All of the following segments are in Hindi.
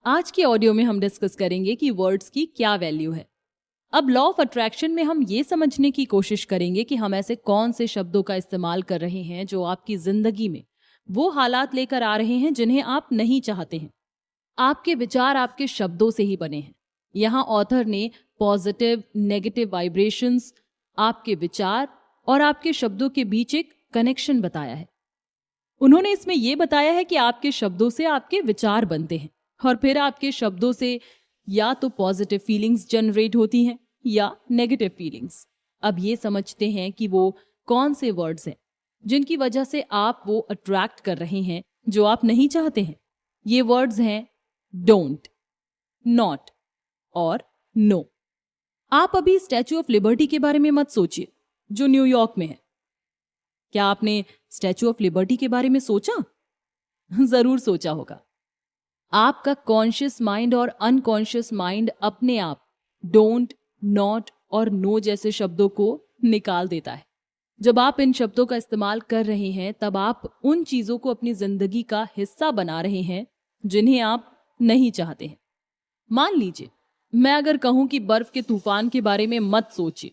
आज के ऑडियो में हम डिस्कस करेंगे कि वर्ड्स की क्या वैल्यू है। अब लॉ ऑफ अट्रैक्शन में हम ये समझने की कोशिश करेंगे कि हम ऐसे कौन से शब्दों का इस्तेमाल कर रहे हैं जो आपकी जिंदगी में वो हालात लेकर आ रहे हैं जिन्हें आप नहीं चाहते हैं। आपके विचार आपके शब्दों से ही बने हैं। यहाँ ऑथर ने पॉजिटिव नेगेटिव वाइब्रेशंस, आपके विचार और आपके शब्दों के बीच एक कनेक्शन बताया है। उन्होंने इसमें यह बताया है कि आपके शब्दों से आपके विचार बनते हैं और फिर आपके शब्दों से या तो पॉजिटिव फीलिंग्स जनरेट होती हैं या नेगेटिव फीलिंग्स। अब ये समझते हैं कि वो कौन से वर्ड्स हैं जिनकी वजह से आप वो अट्रैक्ट कर रहे हैं जो आप नहीं चाहते हैं। ये वर्ड्स हैं डोंट, नॉट और नो। आप अभी स्टैचू ऑफ लिबर्टी के बारे में मत सोचिए जो न्यूयॉर्क में है। क्या आपने स्टैचू ऑफ लिबर्टी के बारे में सोचा? जरूर सोचा होगा। आपका कॉन्शियस माइंड और अनकॉन्शियस माइंड अपने आप डोंट, नॉट और नो जैसे शब्दों को निकाल देता है। जब आप इन शब्दों का इस्तेमाल कर रहे हैं तब आप उन चीजों को अपनी जिंदगी का हिस्सा बना रहे हैं जिन्हें आप नहीं चाहते हैं। मान लीजिए मैं अगर कहूं कि बर्फ के तूफान के बारे में मत सोचिए,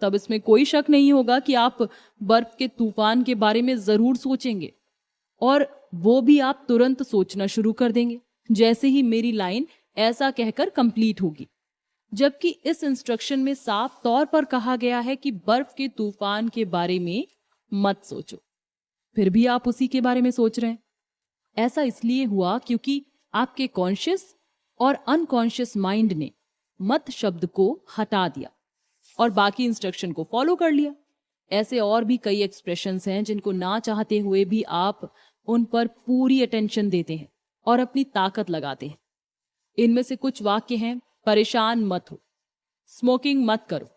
तब इसमें कोई शक नहीं होगा कि आप बर्फ के तूफान के बारे में जरूर सोचेंगे और वो भी आप तुरंत सोचना शुरू कर देंगे जैसे ही मेरी लाइन ऐसा कहकर कंप्लीट होगी। जबकि इस इंस्ट्रक्शन में साफ तौर पर कहा गया है कि बर्फ के तूफान के बारे में मत सोचो, फिर भी आप उसी के बारे में सोच रहे हैं। ऐसा इसलिए हुआ क्योंकि आपके कॉन्शियस और अनकॉन्शियस माइंड ने मत शब्द को हटा दिया और बाकी इंस्ट्रक्शन को फॉलो कर लिया। ऐसे और भी कई एक्सप्रेशंस हैं जिनको ना चाहते हुए भी आप उन पर पूरी अटेंशन देते हैं और अपनी ताकत लगाते हैं। इनमें से कुछ वाक्य हैं: परेशान मत हो, स्मोकिंग मत करो,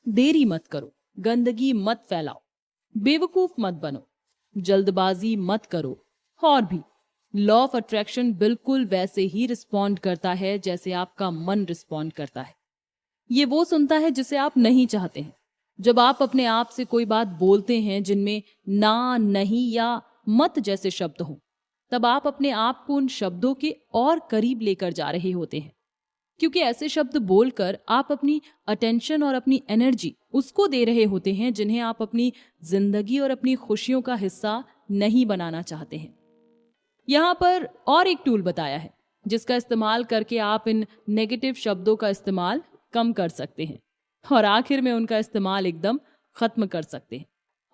देरी मत करो, गंदगी मत फैलाओ, बेवकूफ मत बनो, जल्दबाजी मत करो। और भी लॉ ऑफ अट्रैक्शन बिल्कुल वैसे ही रिस्पॉन्ड करता है जैसे आपका मन रिस्पॉन्ड करता है। ये वो सुनता है जिसे आप नहीं चाहते हैं। जब आप अपने आप से कोई बात बोलते हैं जिनमें ना, नहीं या मत जैसे शब्द हों, तब आप अपने आप को उन शब्दों के और करीब लेकर जा रहे होते हैं, क्योंकि ऐसे शब्द बोलकर आप अपनी अटेंशन और अपनी एनर्जी उसको दे रहे होते हैं जिन्हें आप अपनी जिंदगी और अपनी खुशियों का हिस्सा नहीं बनाना चाहते हैं। यहाँ पर और एक टूल बताया है जिसका इस्तेमाल करके आप इन नेगेटिव शब्दों का इस्तेमाल कम कर सकते हैं और आखिर में उनका इस्तेमाल एकदम खत्म कर सकते हैं।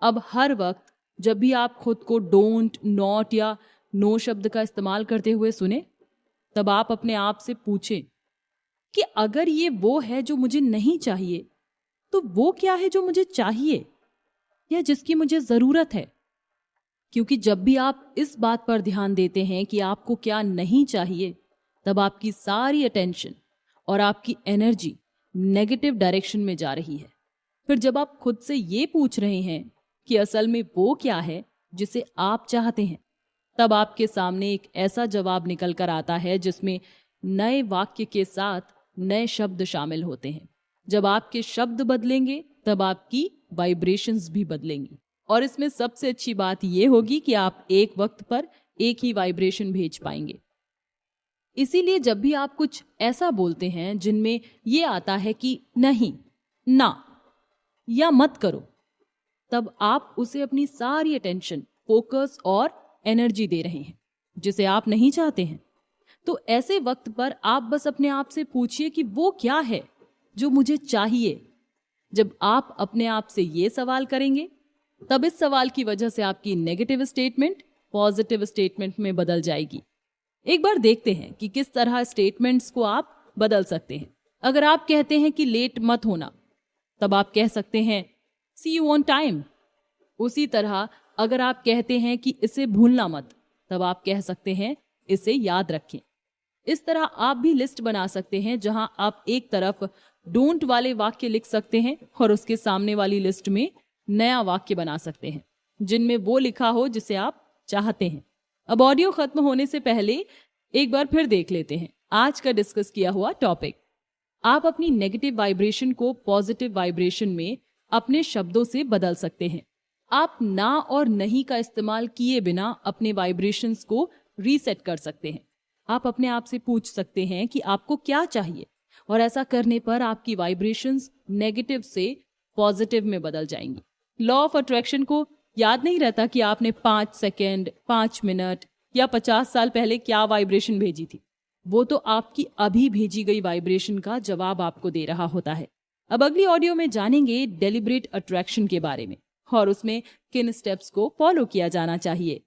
अब हर वक्त जब भी आप खुद को डोंट, नॉट या नो शब्द का इस्तेमाल करते हुए सुने, तब आप अपने आप से पूछें कि अगर ये वो है जो मुझे नहीं चाहिए, तो वो क्या है जो मुझे चाहिए या जिसकी मुझे जरूरत है। क्योंकि जब भी आप इस बात पर ध्यान देते हैं कि आपको क्या नहीं चाहिए, तब आपकी सारी अटेंशन और आपकी एनर्जी नेगेटिव डायरेक्शन में जा रही है। फिर जब आप खुद से ये पूछ रहे हैं कि असल में वो क्या है जिसे आप चाहते हैं, तब आपके सामने एक ऐसा जवाब निकल कर आता है जिसमें नए वाक्य के साथ नए शब्द शामिल होते हैं। जब आपके शब्द बदलेंगे तब आपकी वाइब्रेशंस भी बदलेंगी और इसमें सबसे अच्छी बात यह होगी कि आप एक वक्त पर एक ही वाइब्रेशन भेज पाएंगे। इसीलिए जब भी आप कुछ ऐसा बोलते हैं जिनमें यह आता है कि नहीं, ना या मत करो, तब आप उसे अपनी सारी अटेंशन, फोकस और एनर्जी दे रहे हैं जिसे आप नहीं चाहते हैं। तो ऐसे वक्त पर आप बस अपने आप से पूछिए कि वो क्या है जो मुझे चाहिए। जब आप अपने आप से ये सवाल करेंगे, तब इस सवाल की वजह से आपकी नेगेटिव स्टेटमेंट पॉजिटिव स्टेटमेंट में बदल जाएगी। एक बार देखते हैं कि किस तरह स्टेटमेंट्स को आप बदल सकते हैं। अगर आप कहते हैं कि लेट मत होना, तब आप कह सकते हैं सी यू ऑन टाइम। उसी तरह अगर आप कहते हैं कि इसे भूलना मत, तब आप कह सकते हैं इसे याद रखें। इस तरह आप भी लिस्ट बना सकते हैं जहां आप एक तरफ डोंट वाले वाक्य लिख सकते हैं और उसके सामने वाली लिस्ट में नया वाक्य बना सकते हैं जिनमें वो लिखा हो जिसे आप चाहते हैं। अब ऑडियो खत्म होने से पहले एक बार फिर देख लेते हैं आज का डिस्कस किया हुआ टॉपिक। आप अपनी नेगेटिव वाइब्रेशन को पॉजिटिव वाइब्रेशन में अपने शब्दों से बदल सकते हैं। आप ना और नहीं का इस्तेमाल किए बिना अपने वाइब्रेशंस को रीसेट कर सकते हैं। आप अपने आप से पूछ सकते हैं कि आपको क्या चाहिए, और ऐसा करने पर आपकी वाइब्रेशंस नेगेटिव से पॉजिटिव में बदल जाएंगी। लॉ ऑफ अट्रैक्शन को याद नहीं रहता कि आपने 5 सेकेंड, 5 मिनट या 50 साल पहले क्या वाइब्रेशन भेजी थी। वो तो आपकी अभी भेजी गई वाइब्रेशन का जवाब आपको दे रहा होता है। अब अगली ऑडियो में जानेंगे डेलिब्रेट अट्रैक्शन के बारे में और उसमें किन स्टेप्स को फॉलो किया जाना चाहिए।